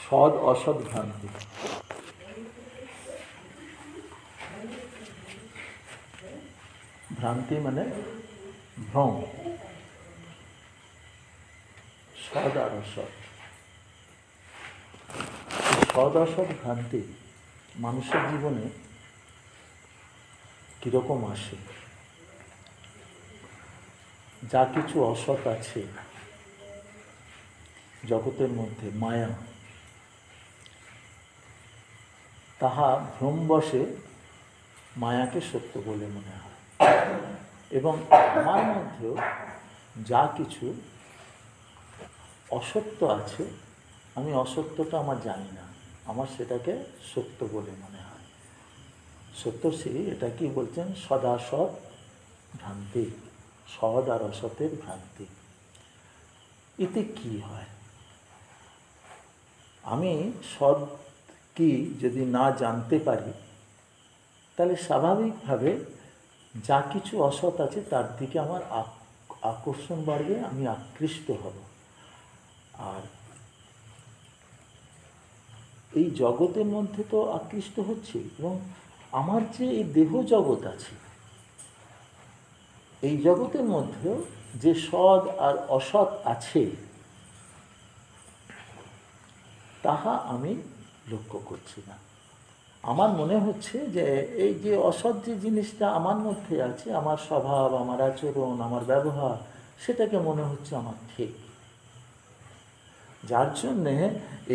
সৎ অসৎ ভ্রান্তি। ভ্রান্তি মানে ভ্রম, সৎ আর অসৎ। সৎ অসৎ ভ্রান্তি মানুষের জীবনে কীরকম আসে? যা কিছু অসৎ আছে জগতের মধ্যে, মায়া, তাহা ভ্রমবশে মায়াকে সত্য বলে মনে হয়। এবং আমার মধ্যেও যা কিছু অসত্য আছে, আমি অসত্যটা আমার জানি না, আমার সেটাকে সত্য বলে মনে হয়। সত্যশ্রী এটা কি বলছেন? সদাসৎ ভ্রান্তি, সৎ আর অসতের ভ্রান্তি। এতে কি হয়? আমি সৎ কি যদি না জানতে পারি, তাহলে স্বাভাবিকভাবে যা কিছু অসৎ আছে তার দিকে আমার আকর্ষণ বাড়বে, আমি আকৃষ্ট হব। আর এই জগতের মধ্যে তো আকৃষ্ট হচ্ছে, এবং আমার যে এই দেহ জগৎ আছে, এই জগতের মধ্যেও যে সৎ আর অসৎ আছে তাহা আমি লক্ষ্য করছি না। আমার মনে হচ্ছে যে এই যে অসৎ যে জিনিসটা আমার মধ্যে আছে, আমার স্বভাব, আমার আচরণ, আমার ব্যবহার, সেটাকে মনে হচ্ছে আমার ঠিক। যার জন্যে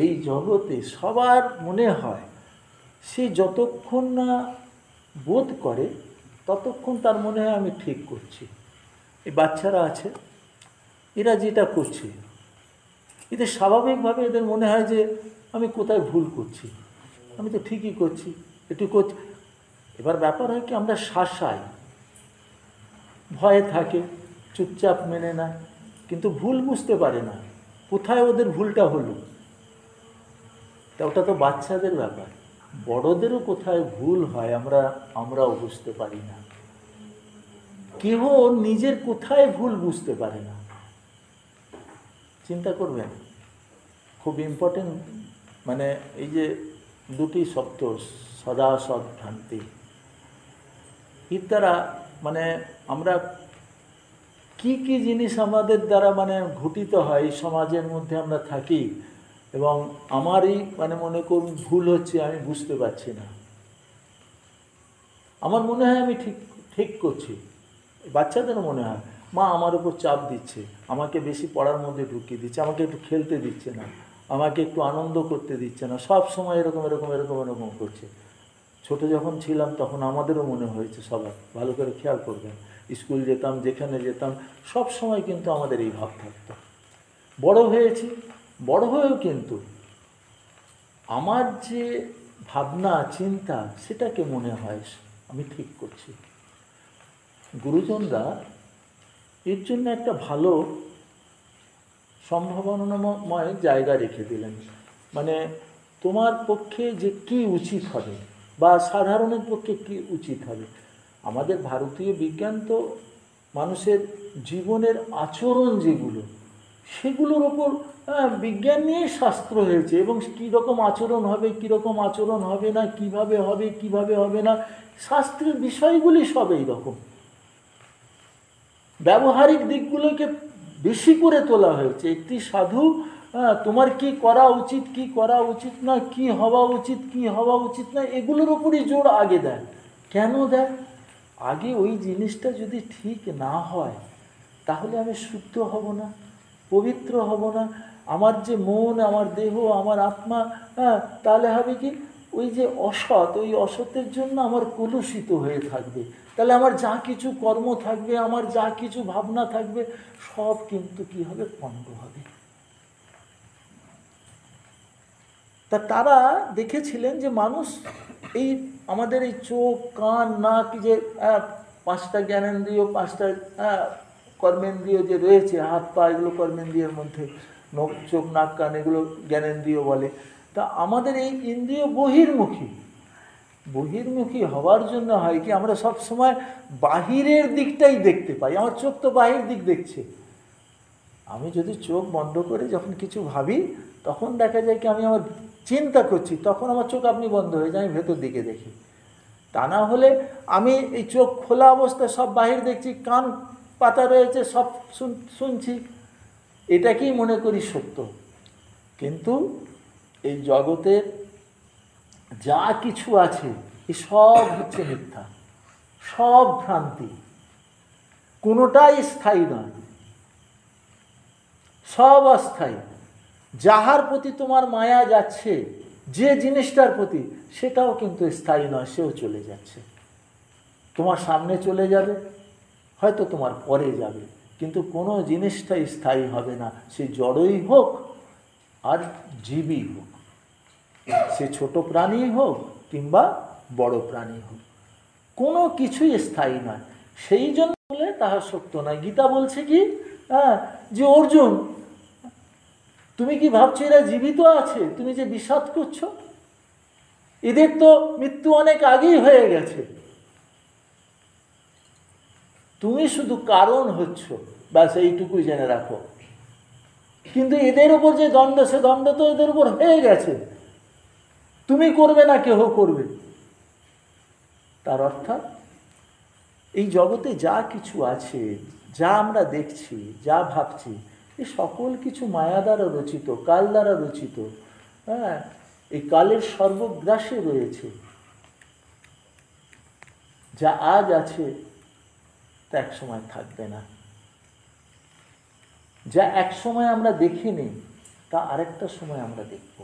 এই জগতে সবার মনে হয় সে যতক্ষণ না বোধ করে ততক্ষণ তার মনে হয় আমি ঠিক করছি। এই বাচ্চারা আছে, এরা যেটা করছে এদের স্বাভাবিকভাবে এদের মনে হয় যে আমি কোথায় ভুল করছি, আমি তো ঠিকই করছি, একটু করছি। এবার ব্যাপার হয় কি, আমরা শাসাই, ভয়ে থাকে, চুপচাপ মেনে নেয়, কিন্তু ভুল বুঝতে পারে না কোথায় ওদের ভুলটা হলো। তা ওটা তো বাচ্চাদের ব্যাপার। বড়দেরও কোথায় ভুল হয় আমরাও বুঝতে পারি না। কেহ নিজের কোথায় ভুল বুঝতে পারে না। চিন্তা করবেন, খুব ইম্পর্টেন্ট, মানে এই যে দুটি শব্দ সদা সৎ ভ্রান্তি, এর দ্বারা মানে আমরা কি কি জিনিস আমাদের দ্বারা মানে ঘটিত হয় সমাজের মধ্যে আমরা থাকি, এবং আমারই মানে মনে করুন ভুল হচ্ছে, আমি বুঝতে পারছি না। আমার মনে হয় আমি ঠিক করছি, বাচ্চাদেরও মনে হয় মা আমার উপর চাপ দিচ্ছে, আমাকে বেশি পড়ার মধ্যে ঢুকিয়ে দিচ্ছে, আমাকে একটু খেলতে দিচ্ছে না, আমাকে একটু আনন্দ করতে দিচ্ছে না, সব সময় এরকম এরকম এরকম এরকম করছে। ছোট যখন ছিলাম তখন আমাদেরও মনে হয়েছে, সবার ভালো করে খেয়াল করবেন, স্কুল যেতাম, যেখানে যেতাম, সব সময় কিন্তু আমাদের এই ভাব থাকত। বড় হয়েছি, বড় হয়েও কিন্তু আমার যে ভাবনা চিন্তা সেটাকে মনে হয় আমি ঠিক করছি। গুরুজনরা এর জন্য একটা ভালো সম্ভাবনাময় জায়গা রেখে দিলেন, মানে তোমার পক্ষে যে কি উচিত হবে বা সাধারণের পক্ষে কি উচিত হবে। আমাদের ভারতীয় বিজ্ঞান তো মানুষের জীবনের আচরণ যেগুলো, সেগুলোর ওপর বিজ্ঞান নিয়ে শাস্ত্র হয়েছে, এবং কীরকম আচরণ হবে, কীরকম আচরণ হবে না, কিভাবে হবে, কিভাবে হবে না, শাস্ত্রের বিষয়গুলি সব এই রকম। ব্যবহারিক দিকগুলোকে বেশি করে তোলা হয়েছে। একটি সাধু তোমার কি করা উচিত, কি করা উচিত না, কি হওয়া উচিত, কি হওয়া উচিত না, এগুলোর উপরই জোর আগে দেয়। কেন দেয়? আগে ওই জিনিসটা যদি ঠিক না হয় তাহলে আমি শুদ্ধ হব না, পবিত্র হব না। আমার যে মন, আমার দেহ, আমার আত্মা, তাহলে হবে কি, ওই যে অসৎ, ওই অসতের জন্য আমার কলুষিত হয়ে থাকবে। তাহলে আমার যা কিছু কর্ম থাকবে, আমার যা কিছু ভাবনা থাকবে, সব কিন্তু কি হবে, পণ্ড হবে। তারা দেখেছিলেন যে মানুষ এই আমাদের এই চোখ, কান, নাক, যে পাঁচটা জ্ঞানেন্দ্রিয়, পাঁচটা কর্মেন্দ্রিয় যে রয়েছে, হাত পা, এগুলো কর্মেন্দ্রিয়ের মধ্যে, চোখ, নাক, কান, এগুলো জ্ঞানেন্দ্রিয় বলে। তা আমাদের এই ইন্দ্রিয় বহির্মুখী, বহির্মুখী হওয়ার জন্য হয় কি, আমরা সব সময় বাহিরের দিকটাই দেখতে পাই। আমার চোখ তো বাহির দিক দেখছে। আমি যদি চোখ বন্ধ করে যখন কিছু ভাবি, তখন দেখা যায় কি আমি আমার চিন্তা করছি, তখন আমার চোখ আপনি বন্ধ হয়ে যায়, আমি ভেতর দিকে দেখি। তা না হলে আমি এই চোখ খোলা অবস্থায় সব বাহির দেখছি, কান পাতা রয়েছে, সব শুনছি, এটাকেই মনে করি সত্য। কিন্তু এই জগতের যা কিছু আছে এই সব হচ্ছে মিথ্যা, সব ভ্রান্তি, কোনোটাই স্থায়ী নয়, সব অস্থায়ী। যাহার প্রতি তোমার মায়া যাচ্ছে, যে জিনিসটার প্রতি, সেটাও কিন্তু স্থায়ী নয়, সেও চলে যাচ্ছে। তোমার সামনে চলে যাবে, হয়তো তোমার পরে যাবে, কিন্তু কোনো জিনিসটাই স্থায়ী হবে না। সে জড়ই হোক আর জীবই হোক, সে ছোট প্রাণী হোক কিংবা বড় প্রাণী হোক, কোনো কিছুই স্থায়ী নয়। সেই জন্য বলে তাহার সত্য নয়। গীতা বলছে কি, যে অর্জুন, তুমি কি ভাবছো এরা জীবিত আছে? তুমি যে বিষাদ করছো, এদের তো মৃত্যু অনেক আগেই হয়ে গেছে, তুমি শুধু কারণ হচ্ছ, ব্যাস এইটুকুই জেনে রাখো। কিন্তু এদের উপর যে দণ্ড, সে দণ্ড তো এদের উপর হয়ে গেছে, তুমি করবে না, কেহ করবে। তার অর্থাৎ এই জগতে যা কিছু আছে, যা আমরা দেখছি, যা ভাবছি, এই সকল কিছু মায়া দ্বারা রচিত, কাল দ্বারা রচিত। এই কালের সর্বগ্রাসে রয়েছে। যা আজ আছে তা এক সময় থাকবে না, যা এক সময় আমরা দেখিনি তা আরেকটা সময় আমরা দেখব।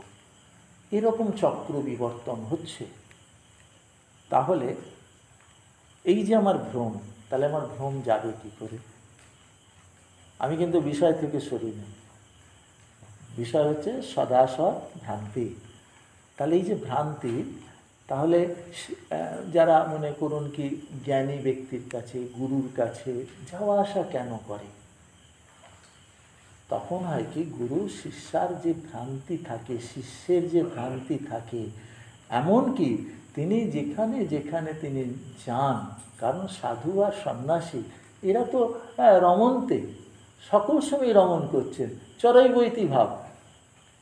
এরকম চক্র বিবর্তন হচ্ছে। তাহলে এই যে আমার ভ্রম, তাহলে আমার ভ্রম যাবে কি করে? আমি কিন্তু বিষয় থেকে সরি না, বিষয় হচ্ছে সদাসৎ ভ্রান্তি। তাহলে এই যে ভ্রান্তি, তাহলে যারা মনে করুন কি জ্ঞানী ব্যক্তির কাছে, গুরুর কাছে যাওয়া আসা কেন করে? তখন হয় কি, গুরু শিষ্যার যে ভ্রান্তি থাকে, শিষ্যের যে ভ্রান্তি থাকে, এমনকি তিনি যেখানে যেখানে তিনি যান, কারণ সাধু আর সন্ন্যাসী এরা তো রমন্তে, সকল সময় রমণ করছেন, চরৈবৈতি ভাব।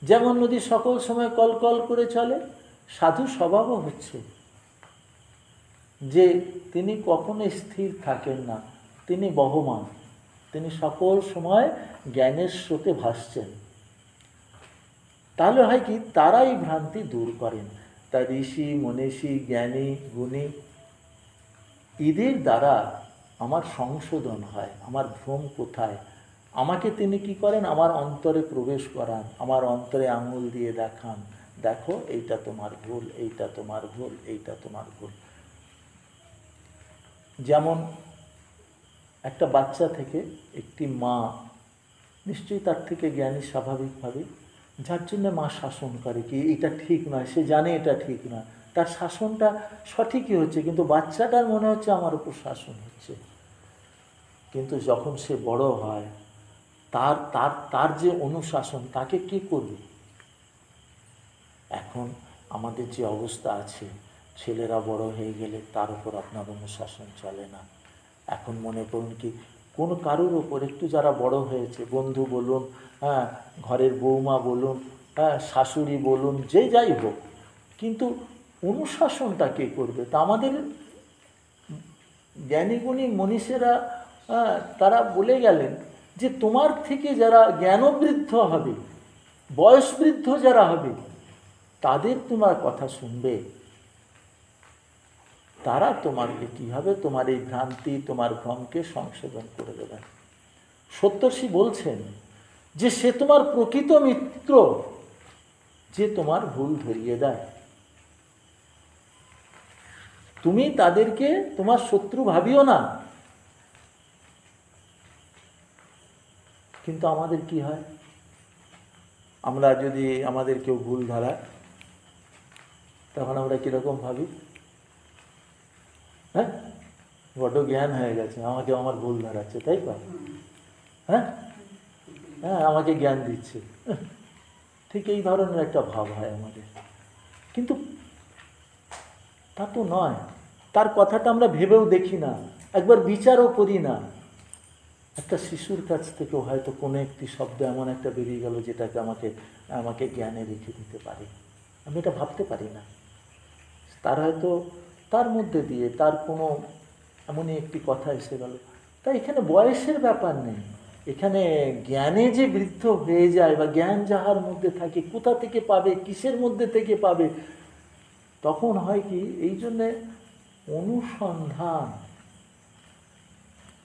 যেমন নদী সকল সময় কল কল করে চলে, সাধু স্বভাবও হচ্ছে যে তিনি কখনো স্থির থাকেন না, তিনি বহমান, তিনি সকল সময় জ্ঞানের স্রোতে ভাসছেন। তাহলে হয় কি, তারাই ভ্রান্তি দূর করেন। তা ঋষি, মনীষী, জ্ঞানী, গুণী, এদের দ্বারা আমার সংশোধন হয়। আমার ভ্রম কোথায়, আমাকে তিনি কি করেন, আমার অন্তরে প্রবেশ করান, আমার অন্তরে আঙুল দিয়ে দেখান, দেখো এইটা তোমার ভুল, এইটা তোমার ভুল, এইটা তোমার ভুল। যেমন একটা বাচ্চা থেকে একটি মা, নিশ্চয়ই তার থেকে জ্ঞানী স্বাভাবিকভাবে, যার জন্য মা শাসন করে কি এটা ঠিক নয়, সে জানে এটা ঠিক নয়, তার শাসনটা সঠিকই হচ্ছে, কিন্তু বাচ্চাটার মনে হচ্ছে আমার উপর শাসন হচ্ছে। কিন্তু যখন সে বড় হয়, তার তার তার যে অনুশাসন, তাকে কে করবে? এখন আমাদের যে অবস্থা আছে, ছেলেরা বড় হয়ে গেলে তার উপর আপনার অনুশাসন চলে না। এখন মনে করুন কি, কোনো কারোর ওপর একটু যারা বড় হয়েছে, বন্ধু বলুন, ঘরের বৌমা বলুন, শাশুড়ি বলুন, যে যাই হোক, কিন্তু অনুশাসনটা কে করবে? তা আমাদের জ্ঞানীগুণী মনীষীরা তারা বলে গেলেন যে তোমার থেকে যারা জ্ঞানবৃদ্ধ হবে, বয়সবৃদ্ধ যারা হবে, তাদের তোমার কথা শুনবে, তারা তোমাকে কীভাবে তোমার এই ভ্রান্তি, তোমার ভ্রমকে সংশোধন করে দেবেন। সত্যর্ষি বলছেন যে সে তোমার প্রকৃত মিত্র, যে তোমার ভুল ধরিয়ে দেয়। তুমি তাদেরকে তোমার শত্রু ভাবিও না। কিন্তু আমাদের কি হয়, আমরা যদি আমাদের কেউ ভুল ধরায়, তখন আমরা কীরকম ভাবি? বড্ড জ্ঞান হয়ে গেছে, আমাকে আমার ভুল ধরাচ্ছে, তাই তো? আমাকে জ্ঞান দিচ্ছে, ঠিক এই ধরনের একটা ভাব হয় আমাদের। কিন্তু তা তো নয়। তার কথাটা আমরা ভেবেও দেখি না, একবার বিচারও করি না। একটা শিশুর কাছ থেকেও হয়তো কোনো একটি শব্দ এমন একটা বেরিয়ে গেল যেটাকে আমাকে জ্ঞানে রেখে দিতে পারে, আমি এটা ভাবতে পারি না। তার হয়তো তার মধ্যে দিয়ে তার কোনো এমনই একটি কথা এসে গেল। তাই এখানে বয়সের ব্যাপার নেই, এখানে জ্ঞানে যে বৃদ্ধ হয়ে যায় বা জ্ঞান যাহার মধ্যে থাকে, কোথা থেকে পাবে, কিসের মধ্যে থেকে পাবে, তখন হয় কি, এই জন্যে অনুসন্ধান,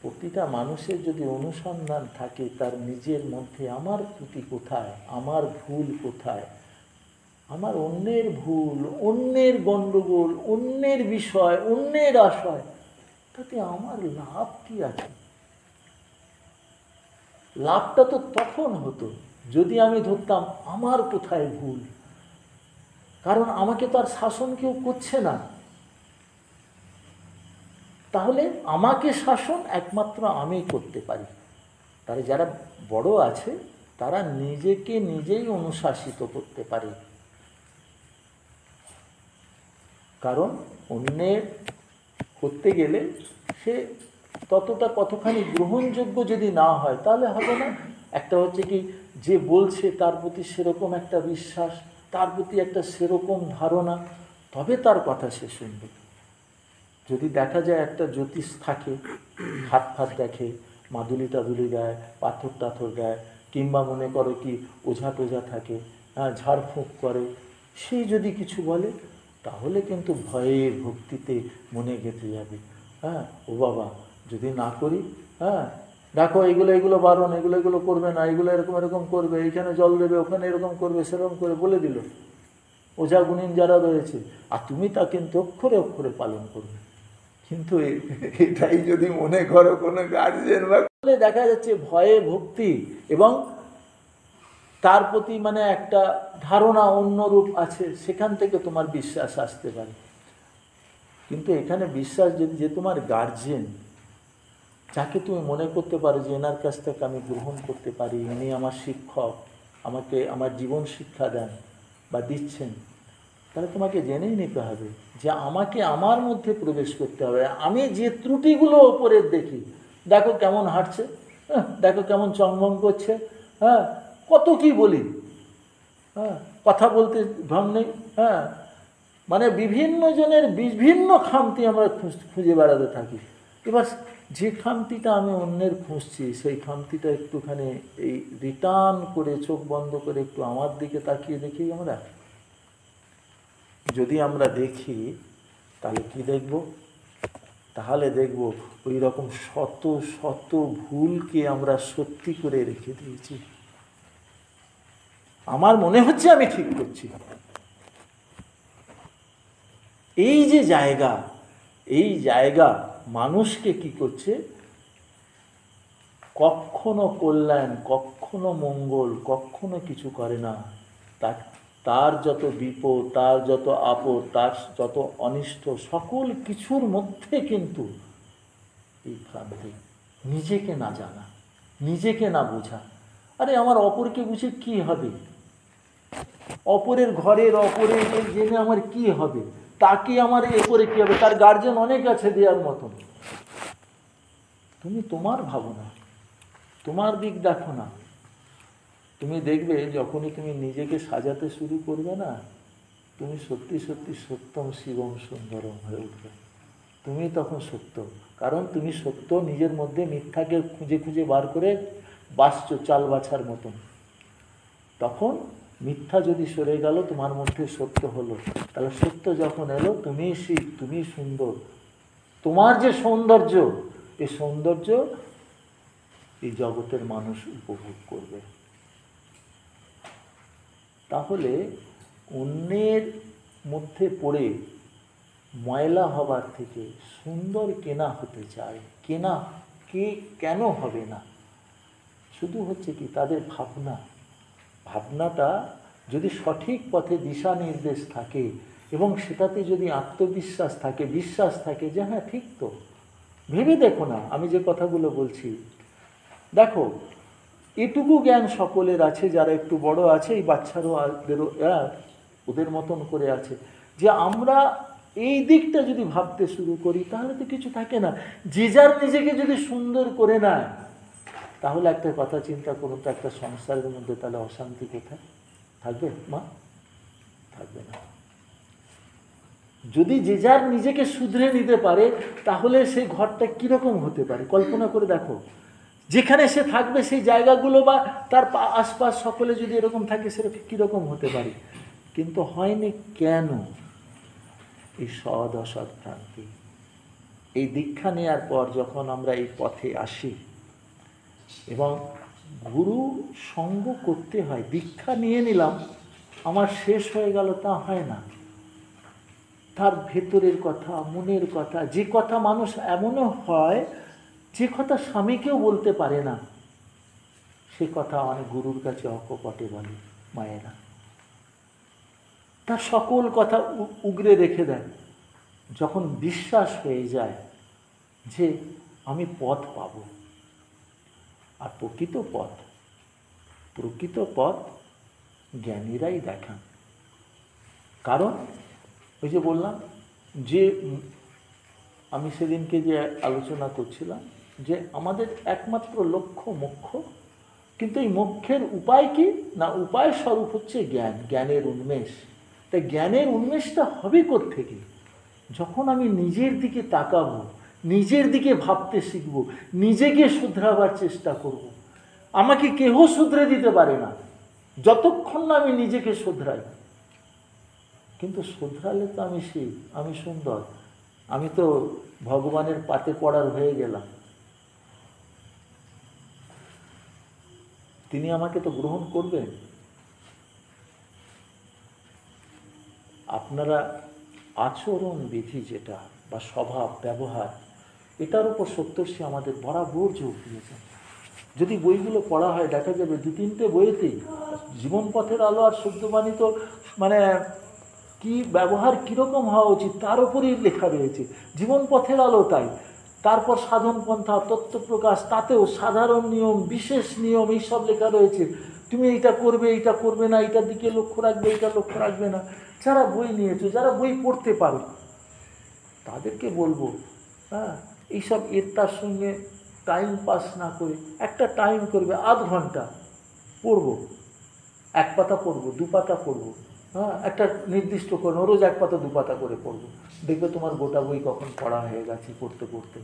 প্রতিটা মানুষের যদি অনুসন্ধান থাকে তার নিজের মধ্যে, আমার ত্রুটি কোথায়, আমার ভুল কোথায়, আমার অন্যের ভুল, অন্যের গণ্ডগোল, অন্যের বিষয়, অন্যের আশয়, তাতে আমার লাভ কি আছে? লাভটা তো তখন হতো যদি আমি ধরতাম আমার কোথায় ভুল, কারণ আমাকে তো আর শাসন কেউ করছে না। তাহলে আমাকে শাসন একমাত্র আমি করতে পারি। তাহলে যারা বড় আছে তারা নিজেকে নিজেই অনুশাসিত করতে পারে, কারণ অন্যের করতে গেলে সে ততটা কতখানি গ্রহণযোগ্য যদি না হয় তাহলে হবে না। একটা হচ্ছে কি, যে বলছে তার প্রতি সেরকম একটা বিশ্বাস, তার প্রতি একটা সেরকম ধারণা, তবে তার কথা সে শুনবে। যদি দেখা যায় একটা জ্যোতিষ থাকে, হাত ফাত দেখে, মাদুলি টাদুলি দেয়, পাথর টাথর দেয়, কিংবা মনে করো কি ওঝা টোঝা থাকে, ঝাড়ফুঁক করে, সে যদি কিছু বলে তাহলে কিন্তু ভয়ের ভক্তিতে মনে গেঁথে যাবে। ও বাবা, যদি না করি, দেখো এগুলো বারণ, এগুলো করবে না, এগুলো এরকম এরকম করবে, এইখানে জল দেবে, ওখানে এরকম করবে, সেরকম করে বলে দিল ওঝা গুণিন যারা রয়েছে, আর তুমি তা কিন্তু অক্ষরে অক্ষরে পালন করবে। কিন্তু এটাই যদি মনে করো কোনো গার্জিয়ান, বা দেখা যাচ্ছে ভয়ে ভক্তি এবং তার প্রতি মানে একটা ধারণা অন্যরূপ আছে, সেখান থেকে তোমার বিশ্বাস আসতে পারে। কিন্তু এখানে বিশ্বাস যদি, যে তোমার গার্জিয়ান, যাকে তুমি মনে করতে পারো যে এনার কাছ থেকে আমি গ্রহণ করতে পারি, ইনি আমার শিক্ষক, আমাকে আমার জীবন শিক্ষা দেন বা দিচ্ছেন, তাহলে তোমাকে জেনেই নিতে হবে যে আমাকে আমার মধ্যে প্রবেশ করতে হবে। আমি যে ত্রুটিগুলো ওপরের দেখি, দেখো কেমন হাঁটছে, দেখো কেমন চমবম করছে, কত কি বলি, কথা বলতে ঢং নেই, মানে বিভিন্ন জনের বিভিন্ন খামতি আমরা খুঁজে বেড়াতে থাকি। এবার যে খামতিটা আমি অন্যের খুঁজছি, সেই খামতিটা একটুখানি এই রিটার্ন করে চোখ বন্ধ করে একটু আমার দিকে তাকিয়ে দেখি আমরা। যদি আমরা দেখি তাহলে কি দেখব? তাহলে দেখব ওই রকম শত শত ভুলকে আমরা সত্যি করে রেখে দিয়েছি। আমার মনে হচ্ছে আমি ঠিক করছি। এই যে জায়গা, এই জায়গা মানুষকে কি করছে, কখনো কল্যাণ, কখনো মঙ্গল, কখনো কিছু করে না। তার যত বিপদ, তার যত আপদ, তার যত অনিষ্ট, সকল কিছুর মধ্যে কিন্তু এই ভ্রান্তি, নিজেকে না জানা, নিজেকে না বোঝা। আরে আমার অপরকে বুঝে কি হবে? অপরের ঘরের অপরের জেনে আমার কি হবে? তাকে আমার এ করে কি হবে? তার গার্জেন অনেক আছে দেওয়ার মতন। তুমি তোমার ভাবনা, তোমার দিক দেখো না। তুমি দেখবে যখনই তুমি নিজেকে সাজাতে শুরু করবে না, তুমি সত্যি সত্যি সত্যম শিবম সুন্দরম হয়ে উঠবে। তুমি তখন সত্য, কারণ তুমি সত্য নিজের মধ্যে মিথ্যাকে খুঁজে খুঁজে বার করে বাঁচছো চাল বাছার মতন। তখন মিথ্যা যদি সরে গেল, তোমার মধ্যে সত্য হলো, তাহলে সত্য যখন এলো, তুমি শিব, তুমি সুন্দর। তোমার যে সৌন্দর্য, এই সৌন্দর্য এই জগতের মানুষ উপভোগ করবে। তাহলে অন্যের মধ্যে পড়ে ময়লা হবার থেকে সুন্দর কেনা হতে চায়। কেনা কে কেন হবে না? শুধু হচ্ছে কি তাদের ভাবনা, ভাবনাটা যদি সঠিক পথে দিশা নির্দেশ থাকে এবং সেটাতে যদি আত্মবিশ্বাস থাকে, বিশ্বাস থাকে যে হ্যাঁ ঠিক তো, ভেবে দেখো না আমি যে কথাগুলো বলছি, দেখো এটুকু জ্ঞান সকলের আছে, যারা একটু বড় আছে, এই বাচ্চারও ওদের মতন করে আছে, যে আমরা এই দিকটা যদি ভাবতে শুরু করি তাহলে তো কিছু থাকে না। যে যার নিজেকে যদি সুন্দর করে নেয়, তাহলে একটা কথা চিন্তা করুন তো, একটা সংসারের মধ্যে তাহলে অশান্তি কোথায় থাকবে? মা, থাকবে না। যদি যে যার নিজেকে শুধরে নিতে পারে, তাহলে সেই ঘরটা কীরকম হতে পারে কল্পনা করে দেখো। যেখানে সে থাকবে সেই জায়গাগুলো বা তার আশপাশ সকলে যদি এরকম থাকে, সেরকম কীরকম হতে পারে। কিন্তু হয়নি কেন? এই সৎ অসৎ ভ্রান্তি। এই দীক্ষা নেওয়ার পর যখন আমরা এই পথে আসি এবং গুরু সঙ্গ করতে হয়, দীক্ষা নিয়ে নিলাম আমার শেষ হয়ে গেল তা হয় না। তার ভেতরের কথা, মনের কথা, যে কথা মানুষ এমনও হয় যে কথা স্বামীকেও বলতে পারে না, সে কথা অনেক গুরুর কাছে অকপটে বলে মায়েরা। তার সকল কথা উগরে রেখে দেয়। যখন বিশ্বাস হয়ে যায় যে আমি পথ পাব, আর প্রকৃত পথ জ্ঞানীরাই দেখান। কারণ ওই যে বললাম যে আমি সেদিনকে যে আলোচনা করছিলাম যে আমাদের একমাত্র লক্ষ্য মোক্ষ, কিন্তু এই মোক্ষের উপায় কি না? উপায় স্বরূপ হচ্ছে জ্ঞান, জ্ঞানের উন্মেষ। তাই জ্ঞানের উন্মেষটা হবে কোত্থেকে? যখন আমি নিজের দিকে তাকাবো, নিজের দিকে ভাবতে শিখব, নিজেকে শুধরাবার চেষ্টা করব। আমাকে কেহ শুধরে দিতে পারে না যতক্ষণ না আমি নিজেকে শুধরাই। কিন্তু শুধরালে তো আমি সুন্দর, আমি তো ভগবানের পাতে পড়ার হয়ে গেলাম, তিনি আমাকে তো গ্রহণ করবেন। আপনারা আচরণ বিধি যেটা বা স্বভাব ব্যবহার, এটার উপর সপ্তর্ষি আমাদের বরাবর জোর দিয়েছেন। যদি বইগুলো পড়া হয় দেখা যাবে 2-3টে বইয়েতেই জীবন পথের আলো আর সত্যবাণী তো মানে কি ব্যবহার কীরকম হওয়া উচিত তার উপরেই লেখা রয়েছে। জীবন পথের আলো তাই, তারপর সাধন পন্থা, তত্ত্বপ্রকাশ, তাতেও সাধারণ নিয়ম, বিশেষ নিয়ম, এইসব লেখা রয়েছে। তুমি এইটা করবে, এইটা করবে না, এইটার দিকে লক্ষ্য রাখবে, এইটা লক্ষ্য রাখবে না। যারা বই নিয়েছো, যারা বই পড়তে পারো, তাদেরকে বলবো এইসব তার সঙ্গে টাইম পাস না করে একটা টাইম করবে, আধ ঘন্টা পড়বো, 1 পাতা পড়বো, 2 পাতা পড়বো, একটা নির্দিষ্ট করে রোজ 1 পাতা 2 পাতা করে পড়বো। দেখবে তোমার গোটা বই কখন পড়া হয়ে গেছে পড়তে পড়তে।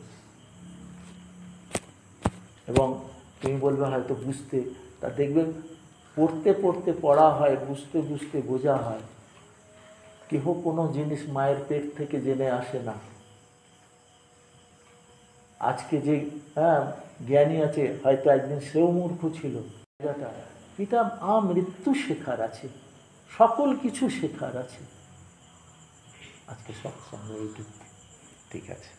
এবং তুমি বলবে হয়তো বুঝতে, তা দেখবে পড়তে পড়তে পড়া হয়, বুঝতে বুঝতে বোঝা হয়। কেহ কোনো জিনিস মায়ের পেট থেকে জেনে আসে না। আজকে যে জ্ঞানী আছে, হয়তো একদিন সেও মূর্খ ছিল। পিতা মৃত্যু শেখার আছে, সকল কিছু শেখার আছে। আজকে সৎসঙ্গ এইটুকু, ঠিক আছে।